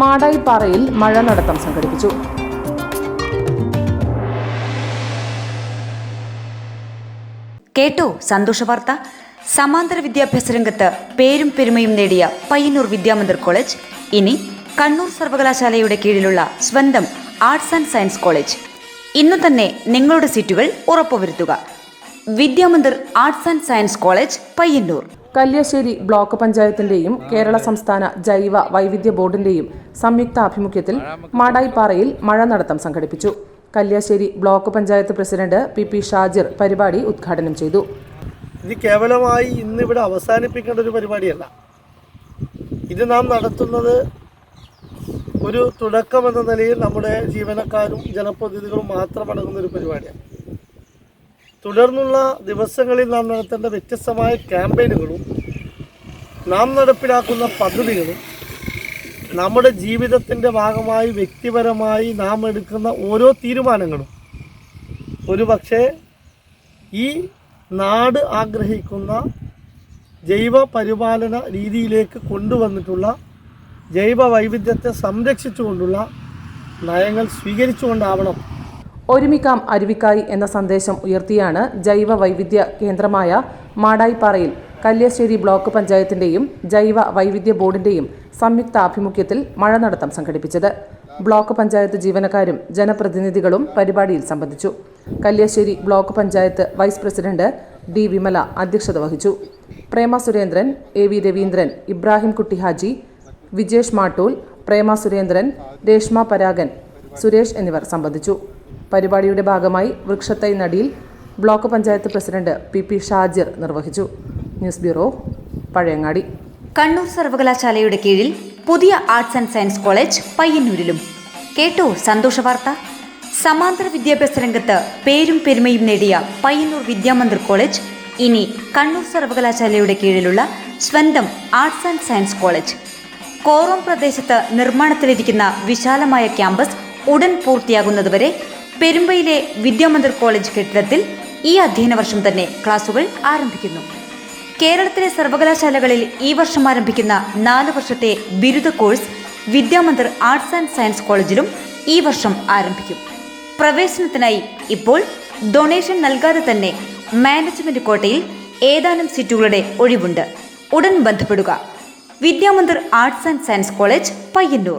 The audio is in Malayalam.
മാടായിപ്പാറയിൽ മഴ നടത്തം സംഘടിപ്പിച്ചു. കേട്ടോ സന്തോഷ വാർത്ത. സമാന്തര വിദ്യാഭ്യാസ രംഗത്ത് പേരും പെരുമയും നേടിയ പയ്യന്നൂർ വിദ്യാമന്ദിർ കോളേജ് ഇനി കണ്ണൂർ സർവകലാശാലയുടെ കീഴിലുള്ള സ്വന്തം ആർട്സ് ആൻഡ് സയൻസ് കോളേജ്. ഇന്നു തന്നെ നിങ്ങളുടെ സീറ്റുകൾ ഉറപ്പുവരുത്തുക. Vidyamandir arts and science college, Payyanur. Kalliasseri block പഞ്ചായത്തിന്റെയും കേരള സംസ്ഥാന ജൈവ വൈവിധ്യ ബോർഡിന്റെയും സംയുക്താഭിമുഖ്യത്തിൽ മാടായിപ്പാറയിൽ മഴ നടത്തം സംഘടിപ്പിച്ചു. Kalliasseri block panchayat president P Shajir പരിപാടി ഉദ്ഘാടനം ചെയ്തു. ഇത് കേവലമായി ഇന്നിവിടെ അവസാനിപ്പിക്കേണ്ട ഒരു പരിപാടിയല്ല. ഇത് നാം നടത്തുന്നത് ഒരു തുടക്കമെന്ന നിലയിൽ നമ്മുടെ ജീവനക്കാരും ജനപ്രതിനിധികളും മാത്രം അടങ്ങുന്ന ഒരു പരിപാടിയാണ്. തുടർന്നുള്ള ദിവസങ്ങളിൽ നാം നടത്തേണ്ട വ്യത്യസ്തമായ ക്യാമ്പയിനുകളും നാം നടപ്പിലാക്കുന്ന പദ്ധതികളും നമ്മുടെ ജീവിതത്തിൻ്റെ ഭാഗമായി വ്യക്തിപരമായി നാം എടുക്കുന്ന ഓരോ തീരുമാനങ്ങളും ഒരുപക്ഷെ ഈ നാട് ആഗ്രഹിക്കുന്ന ജൈവ പരിപാലന രീതിയിലേക്ക് കൊണ്ടുവന്നിട്ടുള്ള ജൈവ വൈവിധ്യത്തെ സംരക്ഷിച്ചുകൊണ്ടുള്ള നയങ്ങൾ സ്വീകരിച്ചുകൊണ്ടാവണം. ഒരുമിക്കാം അരുവിക്കായി എന്ന സന്ദേശം ഉയർത്തിയാണ് ജൈവ വൈവിധ്യ കേന്ദ്രമായ മാടായിപ്പാറയിൽ കല്യാശ്ശേരി ബ്ലോക്ക് പഞ്ചായത്തിന്റെയും ജൈവ വൈവിധ്യ ബോർഡിന്റെയും സംയുക്താഭിമുഖ്യത്തിൽ മഴ നടത്തം സംഘടിപ്പിച്ചത്. ബ്ലോക്ക് പഞ്ചായത്ത് ജീവനക്കാരും ജനപ്രതിനിധികളും പരിപാടിയിൽ സംബന്ധിച്ചു. Kalliasseri block panchayat vice president D Vimala അധ്യക്ഷത വഹിച്ചു. പ്രേമ സുരേന്ദ്രൻ, എ.വി. രവീന്ദ്രൻ, ഇബ്രാഹിം കുട്ടി ഹാജി, വിജേഷ് മാട്ടൂൽ, പ്രേമ സുരേന്ദ്രൻ, രേഷ്മ പരാഗൻ, സുരേഷ് എന്നിവർ സംബന്ധിച്ചു. പരിപാടിയുടെ ഭാഗമായി വൃക്ഷത്തൈ നടീൽ block panchayat president P Shajir നിർവഹിച്ചു. News bureau, Pazhayangadi. കണ്ണൂർ സർവകലാശാലയുടെ കീഴിൽ പുതിയ ആർട്സ് ആൻഡ് സയൻസ് കോളേജ് പയ്യന്നൂരിലും. കേട്ടോ സന്തോഷ വാർത്ത. സമാന്തര വിദ്യാഭ്യാസ രംഗത്ത് പേരും പെരുമയും നേടിയ പയ്യന്നൂർ വിദ്യാമന്ദിർ കോളേജ് ഇനി കണ്ണൂർ സർവകലാശാലയുടെ കീഴിലുള്ള സ്വന്തം arts and science college. Korom പ്രദേശത്ത് നിർമ്മാണത്തിലിരിക്കുന്ന വിശാലമായ ക്യാമ്പസ് ഉടൻ പൂർത്തിയാകുന്നതുവരെ പെരുമ്പയിലെ വിദ്യാമന്ദിർ കോളേജ് കെട്ടിടത്തിൽ ഈ അധ്യയന വർഷം തന്നെ ക്ലാസുകൾ ആരംഭിക്കുന്നു. കേരളത്തിലെ സർവകലാശാലകളിൽ ഈ വർഷം ആരംഭിക്കുന്ന 4 വർഷത്തെ ബിരുദ course Vidyamandir arts and science കോളേജിലും ഈ വർഷം ആരംഭിക്കും. പ്രവേശനത്തിനായി ഇപ്പോൾ ഡൊണേഷൻ നൽകാതെ തന്നെ മാനേജ്മെന്റ് കോട്ടയിൽ ഏതാനും സീറ്റുകളുടെ ഒഴിവുണ്ട്. ഉടൻ ബന്ധപ്പെടുക. Vidyamandir arts and science college, Payyanur.